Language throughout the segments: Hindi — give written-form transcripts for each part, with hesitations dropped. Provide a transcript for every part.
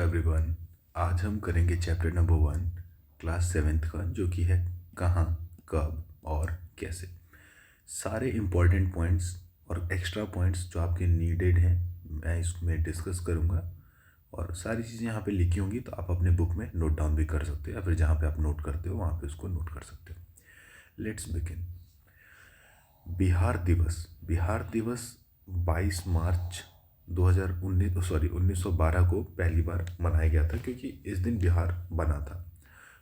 एवरीवन। आज हम करेंगे चैप्टर नंबर 1 क्लास 7th का, जो कि है कहाँ, कब और कैसे। सारे इम्पोर्टेंट पॉइंट्स और एक्स्ट्रा पॉइंट्स जो आपके नीडेड हैं मैं इसमें डिस्कस करूँगा, और सारी चीज़ें यहाँ पे लिखी होंगी तो आप अपने बुक में नोट डाउन भी कर सकते हो, या फिर जहाँ पे आप नोट करते हो वहाँ पे उसको नोट कर सकते हो। Let's begin. बिहार दिवस 22 मार्च 1912 को पहली बार मनाया गया था, क्योंकि इस दिन बिहार बना था।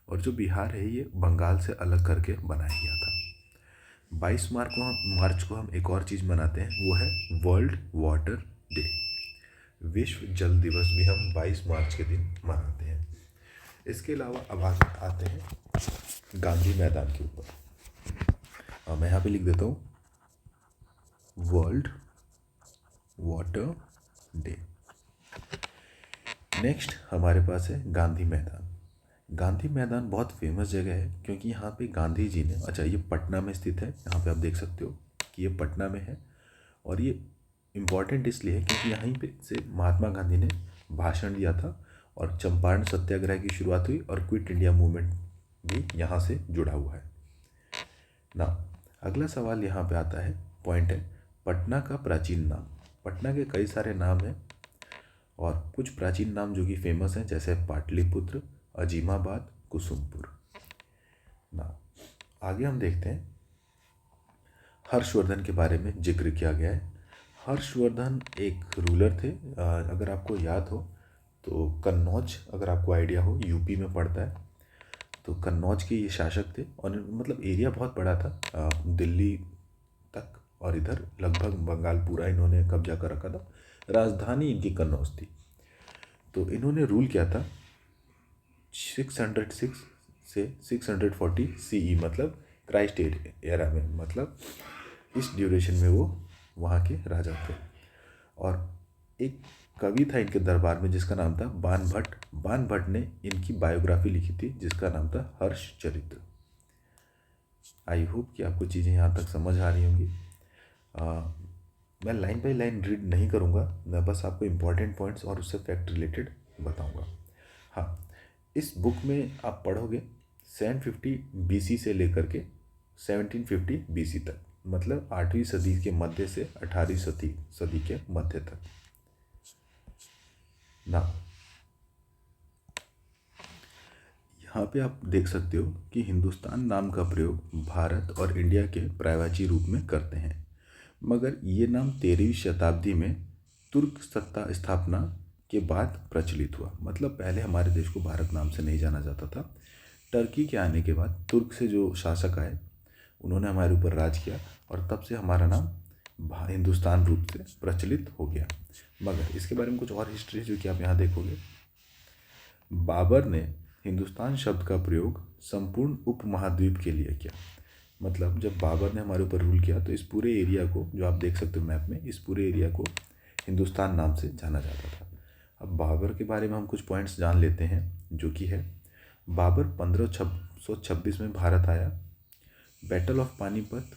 और जो बिहार है ये बंगाल से अलग करके बनाया गया था। 22 मार्च को हम एक और चीज़ मनाते हैं, वो है वर्ल्ड वाटर डे। विश्व जल दिवस भी हम 22 मार्च के दिन मनाते हैं। इसके अलावा अब आते हैं गांधी मैदान के ऊपर। मैं यहाँ पे लिख देता हूँ वर्ल्ड वाटर डे। नेक्स्ट हमारे पास है गांधी मैदान। गांधी मैदान बहुत फेमस जगह है, क्योंकि यहाँ पे गांधी जी ने, अच्छा ये पटना में स्थित है, यहाँ पे आप देख सकते हो कि ये पटना में है। और ये इम्पॉर्टेंट इसलिए है क्योंकि यहीं पे से महात्मा गांधी ने भाषण दिया था, और चंपारण सत्याग्रह की शुरुआत हुई, और क्विट इंडिया मूवमेंट भी यहाँ से जुड़ा हुआ है ना। अगला सवाल यहाँ पे आता है, पॉइंट है पटना का प्राचीन नाम। पटना के कई सारे नाम हैं, और कुछ प्राचीन नाम जो कि फेमस हैं, जैसे पाटलिपुत्र, अजीमाबाद, कुसुमपुर ना। आगे हम देखते हैं हर्षवर्धन के बारे में जिक्र किया गया है। हर्षवर्धन एक रूलर थे, अगर आपको याद हो तो कन्नौज, अगर आपको आइडिया हो, यूपी में पड़ता है। तो कन्नौज के ये शासक थे, और मतलब एरिया बहुत बड़ा था, दिल्ली तक, और इधर लगभग बंगाल पूरा इन्होंने कब्जा कर रखा था। राजधानी इनकी कन्नौज थी। तो इन्होंने रूल किया था 606 से 640 सीई, मतलब क्राइस्ट एरा में, मतलब इस ड्यूरेशन में वो वहाँ के राजा थे। और एक कवि था इनके दरबार में जिसका नाम था बाणभट्ट। बाणभट्ट ने इनकी बायोग्राफी लिखी थी जिसका नाम था हर्षचरित्र। आई होप कि आपको चीज़ें यहाँ तक समझ आ रही होंगी। मैं लाइन बाय लाइन रीड नहीं करूँगा, मैं बस आपको इम्पॉर्टेंट पॉइंट्स और उससे फैक्ट रिलेटेड बताऊँगा। हाँ, इस बुक में आप पढ़ोगे 750 बीसी से लेकर के 1750 बीसी तक, मतलब 8वीं सदी के मध्य से 18वीं सदी के मध्य तक ना। यहाँ पे आप देख सकते हो कि हिंदुस्तान नाम का प्रयोग भारत और इंडिया के पर्यायवाची रूप में करते हैं, मगर ये नाम 13वीं शताब्दी में तुर्क सत्ता स्थापना के बाद प्रचलित हुआ। मतलब पहले हमारे देश को भारत नाम से नहीं जाना जाता था। टर्की के आने के बाद तुर्क से जो शासक आए उन्होंने हमारे ऊपर राज किया, और तब से हमारा नाम हिंदुस्तान रूप से प्रचलित हो गया। मगर इसके बारे में कुछ और हिस्ट्री जो कि आप यहाँ देखोगे। बाबर ने हिंदुस्तान शब्द का प्रयोग संपूर्ण उपमहाद्वीप के लिए किया। मतलब जब बाबर ने हमारे ऊपर रूल किया तो इस पूरे एरिया को, जो आप देख सकते हो मैप में, इस पूरे एरिया को हिंदुस्तान नाम से जाना जाता था। अब बाबर के बारे में हम कुछ पॉइंट्स जान लेते हैं, जो कि है बाबर 1526 में भारत आया। बैटल ऑफ पानीपत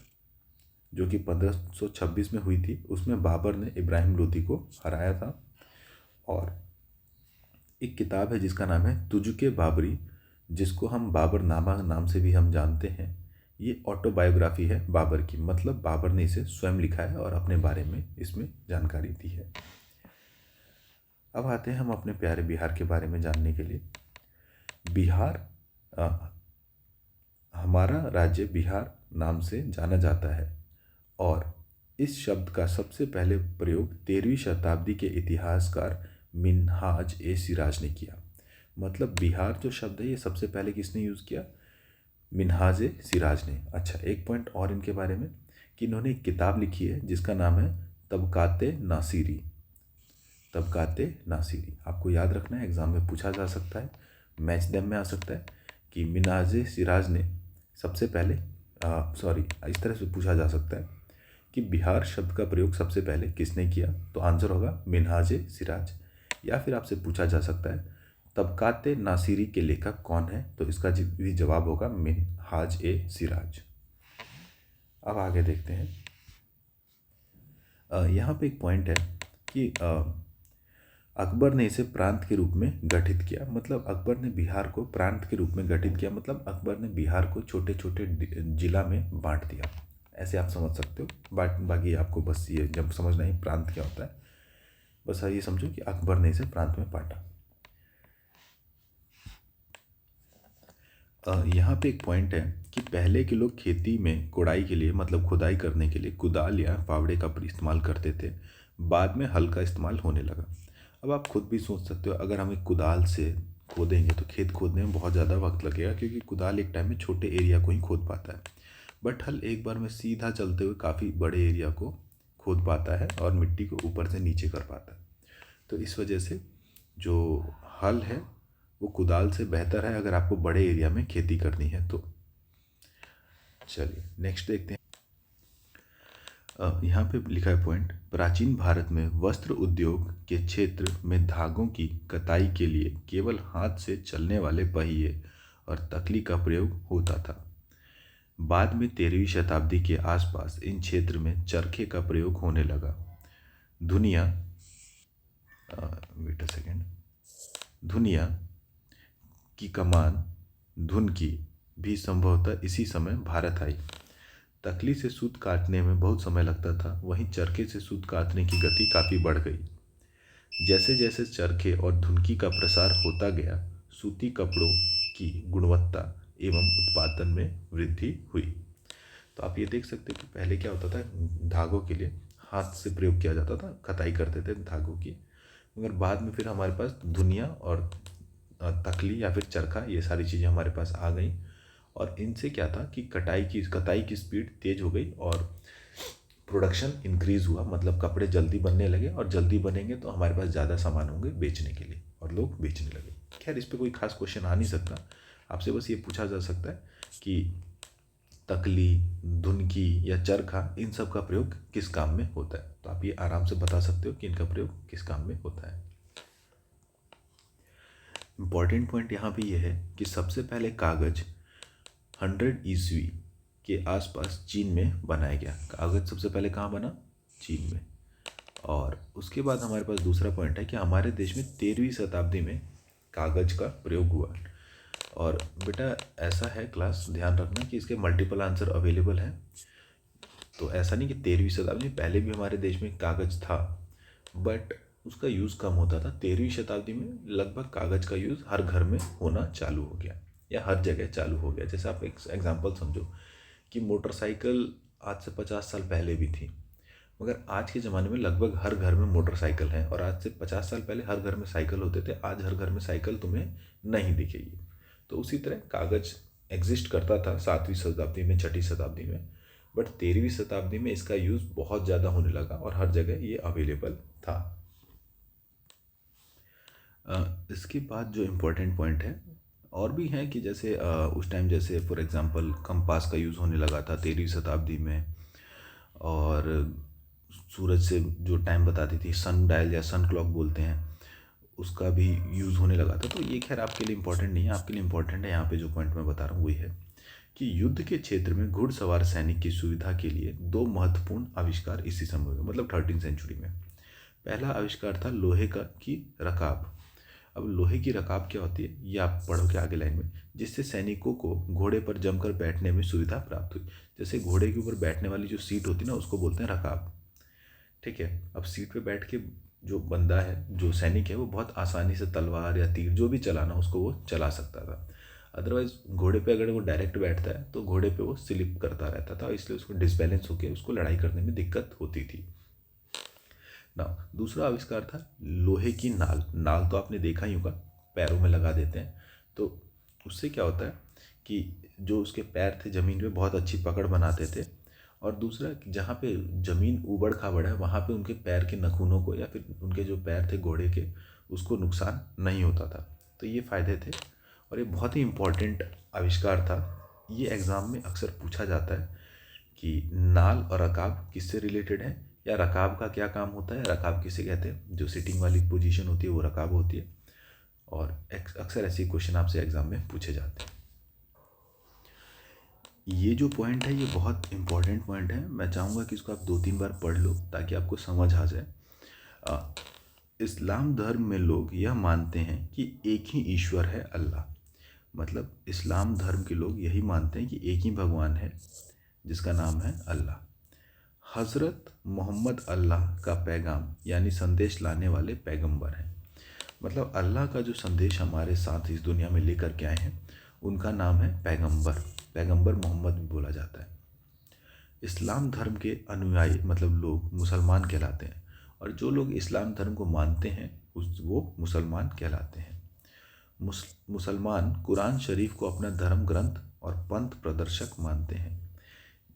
जो कि 1526 में हुई थी, उसमें बाबर ने इब्राहिम लोदी को हराया था। और एक किताब है जिसका नाम है तुजुके बाबरी, जिसको हम बाबरनामा नाम से भी हम जानते हैं। ये ऑटोबायोग्राफी है बाबर की, मतलब बाबर ने इसे स्वयं लिखा है और अपने बारे में इसमें जानकारी दी है। अब आते हैं हम अपने प्यारे बिहार के बारे में जानने के लिए। बिहार, हमारा राज्य बिहार नाम से जाना जाता है, और इस शब्द का सबसे पहले प्रयोग 13वीं शताब्दी के इतिहासकार मिन्हाज ए सिराज ने किया। मतलब बिहार जो शब्द है ये सबसे पहले किसने यूज़ किया? मिन्हाज ए सिराज ने। अच्छा, एक पॉइंट और इनके बारे में कि इन्होंने एक किताब लिखी है जिसका नाम है तबकाते नासिरी। तबकाते नासिरी आपको याद रखना है, एग्ज़ाम में पूछा जा सकता है, मैच देम में आ सकता है कि मिन्हाज ए सिराज ने सबसे पहले, इस तरह से पूछा जा सकता है कि बिहार शब्द का प्रयोग सबसे पहले किसने किया, तो आंसर होगा मिन्हाज ए सिराज। या फिर आपसे पूछा जा सकता है तबकाते नासिरी के लेखक कौन है, तो इसका भी जवाब होगा मिन्हाज ए सिराज। अब आगे देखते हैं। यहाँ पे एक पॉइंट है कि अकबर ने इसे प्रांत के रूप में गठित किया, मतलब अकबर ने बिहार को प्रांत के रूप में गठित किया, मतलब अकबर ने बिहार को छोटे छोटे जिला में बांट दिया। ऐसे आप समझ सकते हो। बाकी आपको बस ये जब समझना है प्रांत क्या होता है, बस ये समझो कि अकबर ने इसे प्रांत में बांटा। यहाँ पे एक पॉइंट है कि पहले के लोग खेती में कोड़ाई के लिए, मतलब खुदाई करने के लिए कुदाल या फावड़े का इस्तेमाल करते थे। बाद में हल का इस्तेमाल होने लगा। अब आप खुद भी सोच सकते हो, अगर हम एक कुदाल से खोदेंगे तो खेत खोदने में बहुत ज़्यादा वक्त लगेगा, क्योंकि कुदाल एक टाइम में छोटे एरिया को ही खोद पाता है, बट हल एक बार में सीधा चलते हुए काफ़ी बड़े एरिया को खोद पाता है और मिट्टी को ऊपर से नीचे कर पाता है। तो इस वजह से जो हल है वो कुदाल से बेहतर है अगर आपको बड़े एरिया में खेती करनी है तो। चलिए नेक्स्ट देखते हैं। यहाँ पे लिखा है पॉइंट, प्राचीन भारत में वस्त्र उद्योग के क्षेत्र में धागों की कताई के लिए केवल हाथ से चलने वाले पहिए और तकली का प्रयोग होता था। बाद में 13वीं शताब्दी के आसपास इन क्षेत्र में चरखे का प्रयोग होने लगा। धुनिया वेट अ सेकेंड, धुनिया की कमान धुन की भी संभवतः इसी समय भारत आई। तकली से सूत काटने में बहुत समय लगता था, वहीं चरखे से सूत काटने की गति काफ़ी बढ़ गई। जैसे जैसे चरखे और धुनकी का प्रसार होता गया, सूती कपड़ों की गुणवत्ता एवं उत्पादन में वृद्धि हुई। तो आप ये देख सकते हो कि पहले क्या होता था, धागों के लिए हाथ से प्रयोग किया जाता था, कताई करते थे धागों की, मगर बाद में फिर हमारे पास धुनिया और तकली या फिर चरखा, ये सारी चीज़ें हमारे पास आ गई। और इनसे क्या था कि कताई की स्पीड तेज़ हो गई और प्रोडक्शन इंक्रीज़ हुआ, मतलब कपड़े जल्दी बनने लगे, और जल्दी बनेंगे तो हमारे पास ज़्यादा सामान होंगे बेचने के लिए और लोग बेचने लगे। खैर इस पर कोई खास क्वेश्चन आ नहीं सकता, आपसे बस ये पूछा जा सकता है कि तकली, धुनकी या चरखा, इन सब का प्रयोग किस काम में होता है। तो आप ये आराम से बता सकते हो कि इनका प्रयोग किस काम में होता है। इम्पॉर्टेंट पॉइंट यहाँ पे ये है कि सबसे पहले कागज़ 100 ईस्वी के आसपास चीन में बनाया गया। कागज़ सबसे पहले कहाँ बना? चीन में। और उसके बाद हमारे पास दूसरा पॉइंट है कि हमारे देश में 13वीं शताब्दी में कागज़ का प्रयोग हुआ। और बेटा ऐसा है क्लास, ध्यान रखना कि इसके मल्टीपल आंसर अवेलेबल हैं। तो ऐसा नहीं कि 13वीं शताब्दी में, पहले भी हमारे देश में कागज़ था बट उसका यूज़ कम होता था। 13वीं शताब्दी में लगभग कागज़ का यूज़ हर घर में होना चालू हो गया या हर जगह चालू हो गया। जैसे आप एक एग्जांपल समझो कि मोटरसाइकिल आज से 50 साल पहले भी थी, मगर आज के ज़माने में लगभग हर घर में मोटरसाइकिल है, और आज से 50 साल पहले हर घर में साइकिल होते थे, आज हर घर में साइकिल तुम्हें नहीं दिखेगी। तो उसी तरह कागज़ एग्जिस्ट करता था 7वीं शताब्दी में, 6ठी शताब्दी में, बट 13वीं शताब्दी में इसका यूज़ बहुत ज़्यादा होने लगा और हर जगह ये अवेलेबल था। इसके बाद जो इम्पोर्टेंट पॉइंट है और भी हैं कि जैसे उस टाइम जैसे फॉर एग्जांपल कंपास का यूज़ होने लगा था 13वीं शताब्दी में, और सूरज से जो टाइम बताती थी सन डायल या सन क्लॉक बोलते हैं, उसका भी यूज़ होने लगा था। तो ये खैर आपके लिए इम्पोर्टेंट नहीं है, आपके लिए इम्पोर्टेंट है यहाँ पे जो पॉइंट मैं बता रहा हूँ वही है कि युद्ध के क्षेत्र में घुड़सवार सैनिक की सुविधा के लिए 2 महत्वपूर्ण आविष्कार इसी समय हुए, मतलब 13वीं सेंचुरी में। पहला आविष्कार था लोहे का की रकाब। अब लोहे की रकाब क्या होती है ये आप पढ़ोगे आगे लाइन में, जिससे सैनिकों को घोड़े पर जमकर बैठने में सुविधा प्राप्त हुई। जैसे घोड़े के ऊपर बैठने वाली जो सीट होती है ना, उसको बोलते हैं रकाब। ठीक है, अब सीट पे बैठ के जो बंदा है, जो सैनिक है, वो बहुत आसानी से तलवार या तीर जो भी चलाना उसको वो चला सकता था। अदरवाइज घोड़े पे अगर वो डायरेक्ट बैठता है तो घोड़े पे वो स्लिप करता रहता था, इसलिए उसको डिसबैलेंस होकर उसको लड़ाई करने में दिक्कत होती थी ना। दूसरा आविष्कार था लोहे की नाल। नाल तो आपने देखा ही होगा, पैरों में लगा देते हैं, तो उससे क्या होता है कि जो उसके पैर थे ज़मीन पे बहुत अच्छी पकड़ बनाते थे, और दूसरा जहाँ पे ज़मीन ऊबड़ खाबड़ है वहाँ पे उनके पैर के नखूनों को या फिर उनके जो पैर थे घोड़े के, उसको नुकसान नहीं होता था। तो ये फ़ायदे थे और ये बहुत ही इम्पोर्टेंट आविष्कार था। ये एग्ज़ाम में अक्सर पूछा जाता है कि नाल और रकाब किससे रिलेटेड है, या रकाब का क्या काम होता है, रकाब किसे कहते हैं। जो सिटिंग वाली पोजीशन होती है वो रकाब होती है, और अक्सर ऐसे क्वेश्चन आपसे एग्ज़ाम में पूछे जाते हैं। ये जो पॉइंट है ये बहुत इंपॉर्टेंट पॉइंट है, मैं चाहूँगा कि इसको आप 2-3 बार पढ़ लो ताकि आपको समझ आ जाए। इस्लाम धर्म में लोग यह मानते हैं कि एक ही ईश्वर है, अल्लाह। मतलब इस्लाम धर्म के लोग यही मानते हैं कि एक ही भगवान है जिसका नाम है अल्लाह। हज़रत मोहम्मद अल्लाह का पैगाम यानी संदेश लाने वाले पैगंबर हैं। मतलब अल्लाह का जो संदेश हमारे साथ इस दुनिया में लेकर के आए हैं उनका नाम है पैगंबर। पैगंबर मोहम्मद भी बोला जाता है। इस्लाम धर्म के अनुयायी मतलब लोग मुसलमान कहलाते हैं, और जो लोग इस्लाम धर्म को मानते हैं वो मुसलमान कहलाते हैं। मुसलमान कुरान शरीफ को अपना धर्म ग्रंथ और पंथ प्रदर्शक मानते हैं।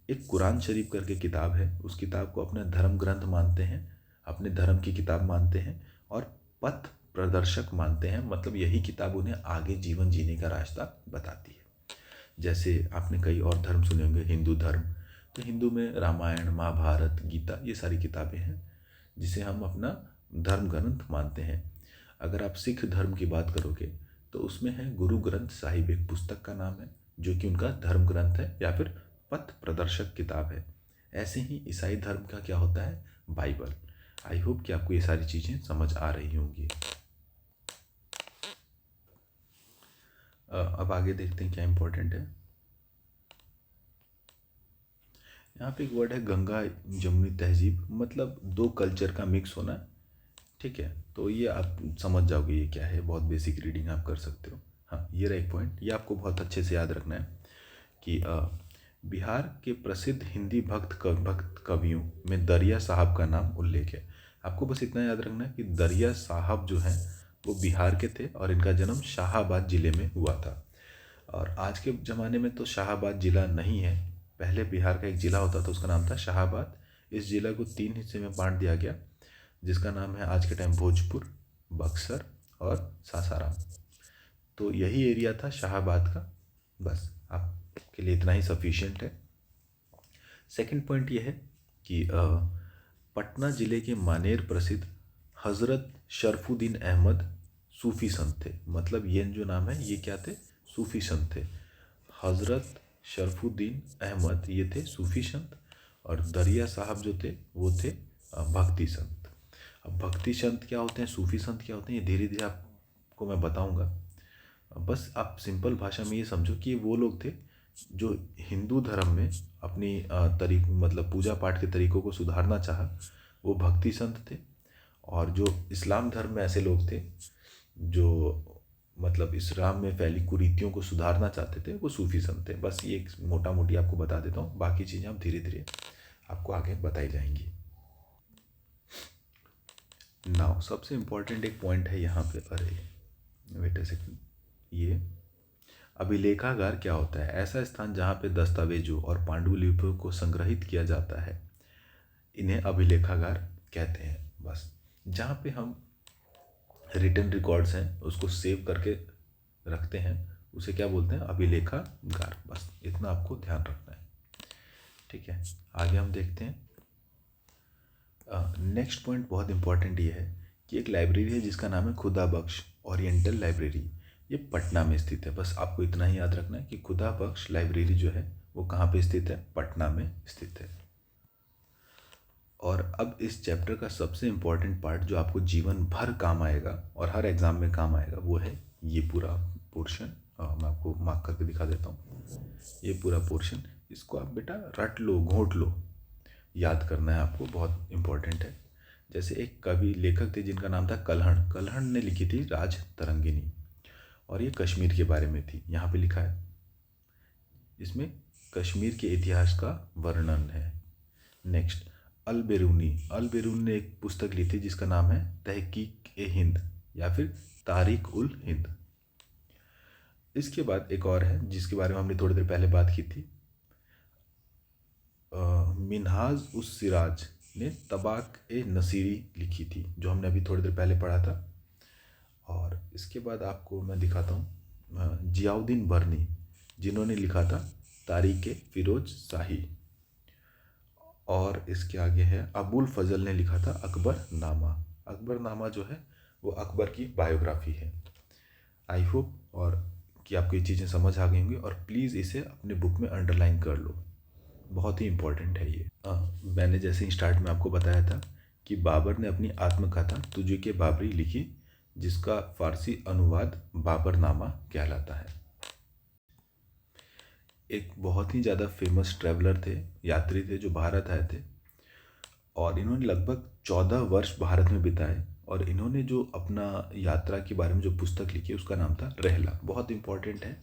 एक कुरान शरीफ करके किताब है, उस किताब को अपना धर्म ग्रंथ मानते हैं, अपने धर्म की किताब मानते हैं और पथ प्रदर्शक मानते हैं। मतलब यही किताब उन्हें आगे जीवन जीने का रास्ता बताती है। जैसे आपने कई और धर्म सुने होंगे, हिंदू धर्म, तो हिंदू में रामायण, महाभारत, गीता, ये सारी किताबें हैं जिसे हम अपना धर्म ग्रंथ मानते हैं। अगर आप सिख धर्म की बात करोगे तो उसमें है गुरु ग्रंथ साहिब, एक पुस्तक का नाम है जो कि उनका धर्म ग्रंथ है या फिर पथ प्रदर्शक किताब है। ऐसे ही ईसाई धर्म का क्या होता है, बाइबल। आई होप कि आपको ये सारी चीज़ें समझ आ रही होंगी। अब आगे देखते हैं क्या इम्पोर्टेंट है। यहाँ पे एक वर्ड है गंगा जमुनी तहजीब, मतलब दो कल्चर का मिक्स होना। ठीक है, तो ये आप समझ जाओगे ये क्या है, बहुत बेसिक रीडिंग आप कर सकते हो। हाँ, ये रहा एक पॉइंट, ये आपको बहुत अच्छे से याद रखना है कि बिहार के प्रसिद्ध हिंदी भक्त कवियों में दरिया साहब का नाम उल्लेख है। आपको बस इतना याद रखना है कि दरिया साहब जो हैं वो बिहार के थे और इनका जन्म शाहाबाद ज़िले में हुआ था। और आज के ज़माने में तो शाहाबाद ज़िला नहीं है, पहले बिहार का एक ज़िला होता था, उसका नाम था शाहाबाद। इस ज़िले को 3 हिस्से में बांट दिया गया, जिसका नाम है आज के टाइम भोजपुर, बक्सर और सासाराम। तो यही एरिया था शाहाबाद का। बस आपके लिए इतना ही सफिशिएंट है। सेकंड पॉइंट ये है कि पटना ज़िले के मानेर प्रसिद्ध हज़रत शरफुद्दीन अहमद सूफ़ी संत थे। मतलब ये जो नाम है ये क्या थे, सूफ़ी संत थे। हज़रत शरफुद्दीन अहमद ये थे सूफ़ी संत, और दरिया साहब जो थे वो थे भक्ति संत। अब भक्ति संत क्या होते हैं, सूफ़ी संत क्या होते हैं, ये धीरे धीरे आपको मैं बताऊंगा। बस आप सिंपल भाषा में ये समझो कि वो लोग थे जो हिंदू धर्म में अपनी मतलब पूजा पाठ के तरीक़ों को सुधारना चाहा, वो भक्ति संत थे। और जो इस्लाम धर्म में ऐसे लोग थे जो मतलब इस्लाम में फैली कुरीतियों को सुधारना चाहते थे, वो सूफ़ी संत थे। बस ये एक मोटा मोटी आपको बता देता हूँ, बाकी चीज़ें आप धीरे धीरे आपको आगे बताई जाएंगी। नाउ सबसे इम्पोर्टेंट एक पॉइंट है यहाँ पे, अरे वेट अ सेकंड, ये अभिलेखागार क्या होता है। ऐसा स्थान जहाँ पे दस्तावेजों और पांडुलिपियों को संग्रहित किया जाता है, इन्हें अभिलेखागार कहते हैं। बस जहाँ पे हम रिटन रिकॉर्ड्स हैं उसको सेव करके रखते हैं उसे क्या बोलते हैं, अभिलेखागार। बस इतना आपको ध्यान रखना है। ठीक है, आगे हम देखते हैं। नेक्स्ट पॉइंट बहुत इंपॉर्टेंट ये है कि एक लाइब्रेरी है जिसका नाम है खुदा बख्श ओरिएंटल लाइब्रेरी। ये पटना में स्थित है। बस आपको इतना ही याद रखना है कि खुदा बख्श लाइब्रेरी जो है वो कहाँ पे स्थित है, पटना में स्थित है। और अब इस चैप्टर का सबसे इम्पॉर्टेंट पार्ट जो आपको जीवन भर काम आएगा और हर एग्ज़ाम में काम आएगा, वो है ये पूरा पोर्शन। मैं आपको मार्क करके दिखा देता हूँ। ये पूरा पोर्शन, इसको आप बेटा रट लो, घोंट लो, याद करना है आपको, बहुत इम्पोर्टेंट है। जैसे एक कवि लेखक थे जिनका नाम था कल्हण। कल्हण ने लिखी थी राज तरंगिनी, और ये कश्मीर के बारे में थी। यहाँ पे लिखा है, इसमें कश्मीर के इतिहास का वर्णन है। नेक्स्ट, अल बेरूनी ने एक पुस्तक ली थी जिसका नाम है तहकीक-ए-हिंद या फिर तारीख उल हिंद। इसके बाद एक और है जिसके बारे में हमने थोड़ी देर पहले बात की थी, मिनहाज उस सिराज ने तबाक-ए-नसीरी लिखी थी, जो हमने अभी थोड़ी देर पहले पढ़ा था। और इसके बाद आपको मैं दिखाता हूँ जियाउद्दीन बर्नी, जिन्होंने लिखा था तारीख़-ए-फ़िरोज़ शाही। और इसके आगे है अबुल फजल ने लिखा था अकबरनामा। अकबरनामा जो है वो अकबर की बायोग्राफी है। आई होप और कि आपको ये चीज़ें समझ आ गई होंगी, और प्लीज़ इसे अपने बुक में अंडरलाइन कर लो, बहुत ही इम्पोर्टेंट है ये। मैंने जैसे ही स्टार्ट में आपको बताया था कि बाबर ने अपनी आत्मकथा तुझे के बाबरी लिखी, जिसका फारसी अनुवाद बाबरनामा कहलाता है। एक बहुत ही ज़्यादा फेमस ट्रैवलर थे, यात्री थे, जो भारत आए थे और इन्होंने लगभग 14 वर्ष भारत में बिताए। और इन्होंने जो अपना यात्रा के बारे में जो पुस्तक लिखी उसका नाम था रहला। बहुत इम्पोर्टेंट है,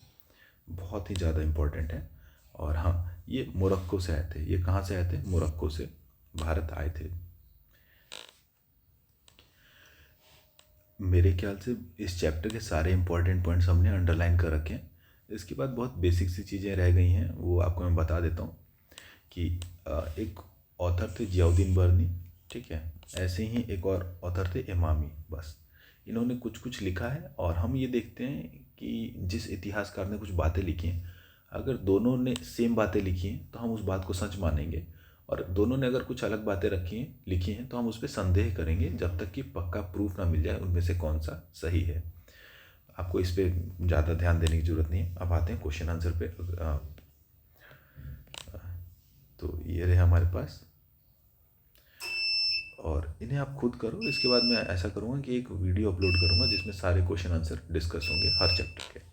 बहुत ही ज़्यादा इम्पोर्टेंट है। और हाँ, ये मोरक्को से आए थे। ये कहाँ से आए थे? मोरक्को से भारत आए थे। मेरे ख्याल से इस चैप्टर के सारे इंपॉर्टेंट पॉइंट्स हमने अंडरलाइन कर रखे हैं। इसके बाद बहुत बेसिक सी चीज़ें रह गई हैं, वो आपको मैं बता देता हूँ कि एक ऑथर थे जियाउद्दीन बर्नी, ठीक है। ऐसे ही एक और ऑथर थे इमामी। बस इन्होंने कुछ कुछ लिखा है और हम ये देखते हैं कि जिस इतिहासकार ने कुछ बातें लिखी हैं, अगर दोनों ने सेम बातें लिखी हैं तो हम उस बात को सच मानेंगे, और दोनों ने अगर कुछ अलग बातें रखी हैं लिखी हैं तो हम उस पर संदेह करेंगे, जब तक कि पक्का प्रूफ ना मिल जाए उनमें से कौन सा सही है। आपको इस पर ज़्यादा ध्यान देने की ज़रूरत नहीं है। अब आते हैं क्वेश्चन आंसर पे। तो ये रहे हमारे पास, और इन्हें आप खुद करो। इसके बाद मैं ऐसा करूँगा कि एक वीडियो अपलोड करूँगा जिसमें सारे क्वेश्चन आंसर डिस्कस होंगे हर चैप्टर के।